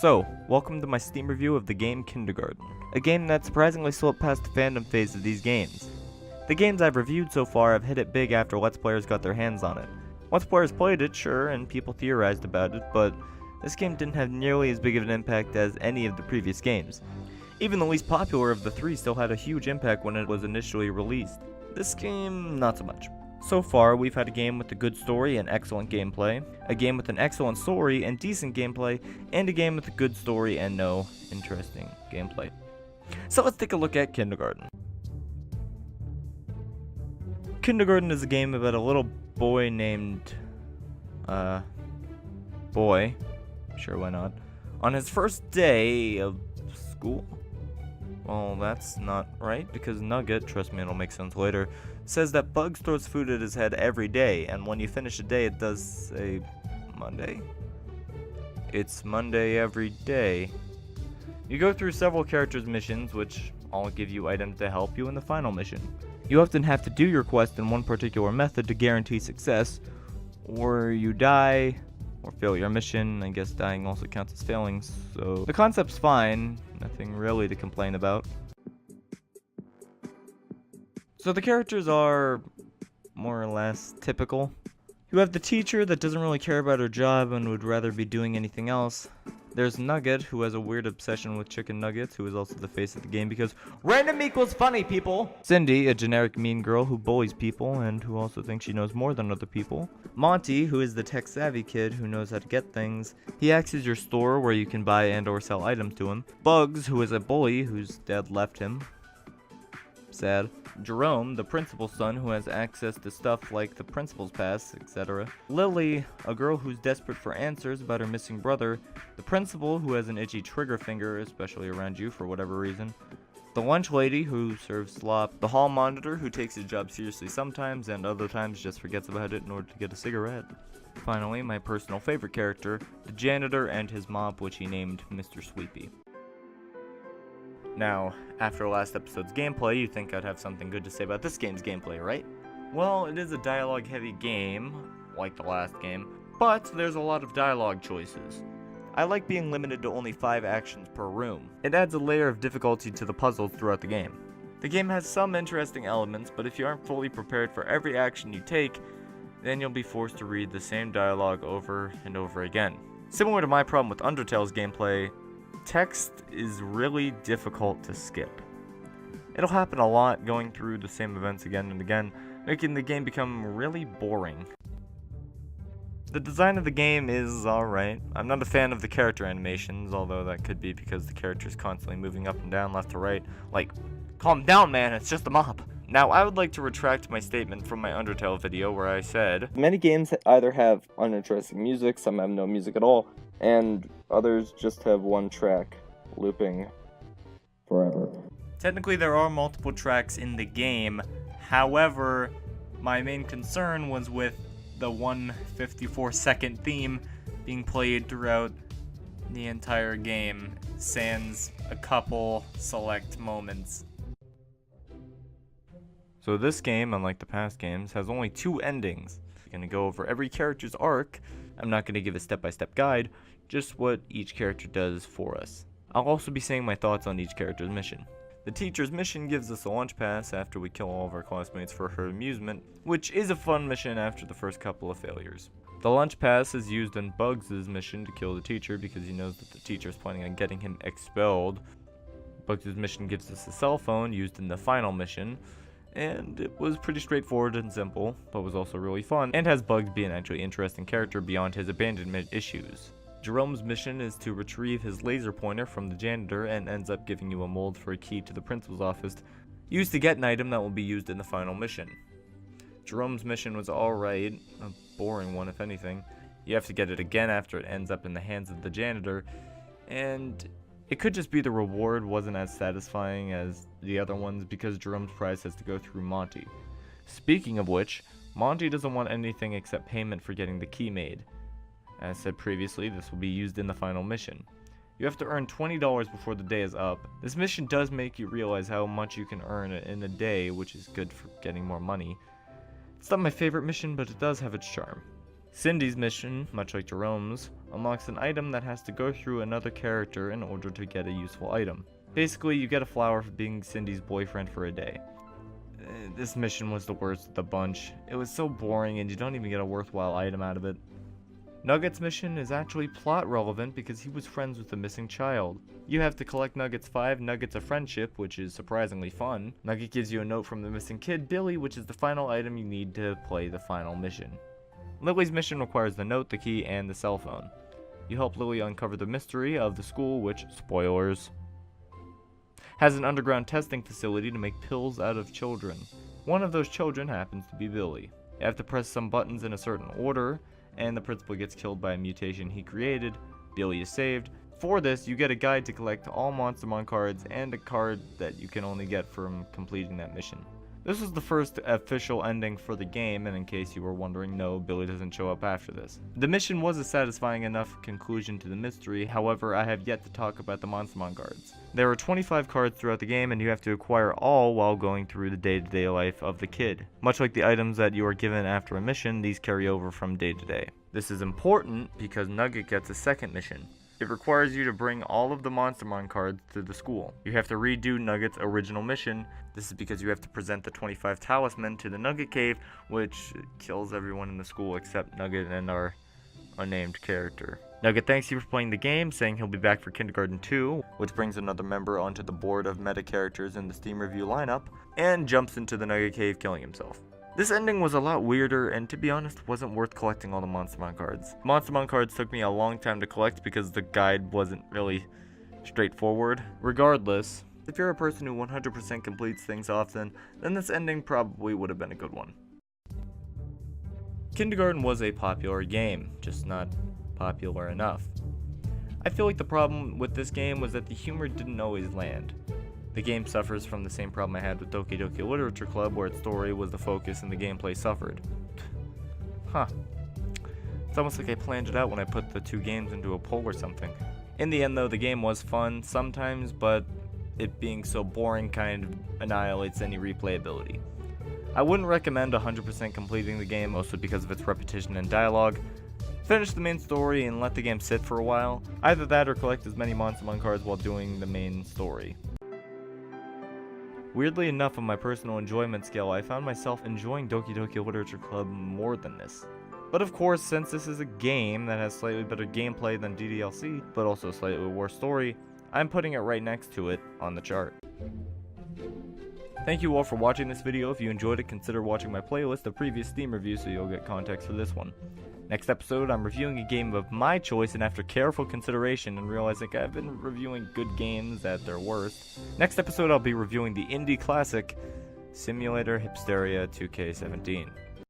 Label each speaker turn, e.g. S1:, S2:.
S1: So, welcome to my Steam review of the game Kindergarten, a game that surprisingly slipped past the fandom phase of these games. The games I've reviewed so far have hit it big after Let's Players got their hands on it. Let's Players played it, sure, and people theorized about it, but this game didn't have nearly as big of an impact as any of the previous games. Even the least popular of the three still had a huge impact when it was initially released. This game, not so much. So far, we've had a game with a good story and excellent gameplay, a game with an excellent story and decent gameplay, and a game with a good story and no interesting gameplay. So let's take a look at Kindergarten. Kindergarten is a game about a little boy named, Boy, sure why not, on his first day of school. Well, that's not right, because Nugget, trust me it'll make sense later, says that Bugs throws food at his head every day, and when you finish a day it does say Monday? It's Monday every day. You go through several characters' missions, which all give you items to help you in the final mission. You often have to do your quest in one particular method to guarantee success, or you die, or fail your mission. I guess dying also counts as failing, so the concept's fine, nothing really to complain about. So the characters are more or less typical. You have the teacher that doesn't really care about her job and would rather be doing anything else. There's Nugget, who has a weird obsession with chicken nuggets, who is also the face of the game because random equals funny, people! Cindy, a generic mean girl who bullies people and who also thinks she knows more than other people. Monty, who is the tech-savvy kid who knows how to get things. He acts as your store where you can buy and or sell items to him. Bugs, who is a bully whose dad left him. Sad. Jerome, the principal's son who has access to stuff like the principal's pass, etc. Lily, a girl who's desperate for answers about her missing brother. The principal, who has an itchy trigger finger, especially around you for whatever reason. The lunch lady, who serves slop. The hall monitor, who takes his job seriously sometimes and other times just forgets about it in order to get a cigarette. Finally, my personal favorite character, the janitor and his mop, which he named Mr. Sweepy. Now, after last episode's gameplay, you think I'd have something good to say about this game's gameplay, right? Well, it is a dialogue-heavy game, like the last game, but there's a lot of dialogue choices. I like being limited to only 5 actions per room. It adds a layer of difficulty to the puzzles throughout the game. The game has some interesting elements, but if you aren't fully prepared for every action you take, then you'll be forced to read the same dialogue over and over again. Similar to my problem with Undertale's gameplay, text is really difficult to skip. It'll happen a lot going through the same events again and again, making the game become really boring. The design of the game is alright. I'm not a fan of the character animations, although that could be because the character's constantly moving up and down, left to right. Like, calm down man, it's just a mop. Now, I would like to retract my statement from my Undertale video where I said, many games either have uninteresting music, some have no music at all, and others just have one track looping forever. Technically, there are multiple tracks in the game. However, my main concern was with the 154-second theme being played throughout the entire game, sans a couple select moments. So this game, unlike the past games, has only 2 endings. I'm going to go over every character's arc. I'm not going to give a step-by-step guide, just what each character does for us. I'll also be saying my thoughts on each character's mission. The teacher's mission gives us a lunch pass after we kill all of our classmates for her amusement, which is a fun mission after the first couple of failures. The lunch pass is used in Bugs' mission to kill the teacher because he knows that the teacher is planning on getting him expelled. Bugs' mission gives us a cell phone used in the final mission, and it was pretty straightforward and simple, but was also really fun, and has Bugs be an actually interesting character beyond his abandonment issues. Jerome's mission is to retrieve his laser pointer from the janitor and ends up giving you a mold for a key to the principal's office, used to get an item that will be used in the final mission. Jerome's mission was alright, a boring one if anything. You have to get it again after it ends up in the hands of the janitor, and it could just be the reward wasn't as satisfying as the other ones because Jerome's prize has to go through Monty. Speaking of which, Monty doesn't want anything except payment for getting the key made. As said previously, this will be used in the final mission. You have to earn $20 before the day is up. This mission does make you realize how much you can earn in a day, which is good for getting more money. It's not my favorite mission, but it does have its charm. Cindy's mission, much like Jerome's, unlocks an item that has to go through another character in order to get a useful item. Basically, you get a flower for being Cindy's boyfriend for a day. This mission was the worst of the bunch. It was so boring and you don't even get a worthwhile item out of it. Nugget's mission is actually plot relevant because he was friends with the missing child. You have to collect Nugget's 5 Nuggets of Friendship, which is surprisingly fun. Nugget gives you a note from the missing kid, Billy, which is the final item you need to play the final mission. Lily's mission requires the note, the key, and the cell phone. You help Lily uncover the mystery of the school, which, spoilers, has an underground testing facility to make pills out of children. One of those children happens to be Billy. You have to press some buttons in a certain order, and the principal gets killed by a mutation he created. Billy is saved. For this, you get a guide to collect all Monstermon cards and a card that you can only get from completing that mission. This was the first official ending for the game, and in case you were wondering, no, Billy doesn't show up after this. The mission was a satisfying enough conclusion to the mystery, however, I have yet to talk about the Monstermon cards. There are 25 cards throughout the game, and you have to acquire all while going through the day-to-day life of the kid. Much like the items that you are given after a mission, these carry over from day to day. This is important because Nugget gets a second mission. It requires you to bring all of the Monstermon cards to the school. You have to redo Nugget's original mission. This is because you have to present the 25 talisman to the Nugget Cave, which kills everyone in the school except Nugget and our unnamed character. Nugget thanks you for playing the game, saying he'll be back for Kindergarten 2, which brings another member onto the board of meta characters in the Steam review lineup, and jumps into the Nugget Cave killing himself. This ending was a lot weirder, and to be honest, wasn't worth collecting all the Monstermon cards. Monstermon cards took me a long time to collect because the guide wasn't really straightforward. Regardless, if you're a person who 100% completes things often, then this ending probably would have been a good one. Kindergarten was a popular game, just not popular enough. I feel like the problem with this game was that the humor didn't always land. The game suffers from the same problem I had with Doki Doki Literature Club, where its story was the focus and the gameplay suffered. Huh. It's almost like I planned it out when I put the two games into a poll or something. In the end though, the game was fun sometimes, but it being so boring kind of annihilates any replayability. I wouldn't recommend 100% completing the game, mostly because of its repetition and dialogue. Finish the main story and let the game sit for a while. Either that or collect as many Monstermon cards while doing the main story. Weirdly enough, on my personal enjoyment scale, I found myself enjoying Doki Doki Literature Club more than this. But of course, since this is a game that has slightly better gameplay than DDLC, but also a slightly worse story, I'm putting it right next to it on the chart. Thank you all for watching this video. If you enjoyed it, consider watching my playlist of previous Steam reviews so you'll get context for this one. Next episode, I'm reviewing a game of my choice, and after careful consideration and realizing I've been reviewing good games at their worst, next episode I'll be reviewing the indie classic Simulator Hipsteria 2K17.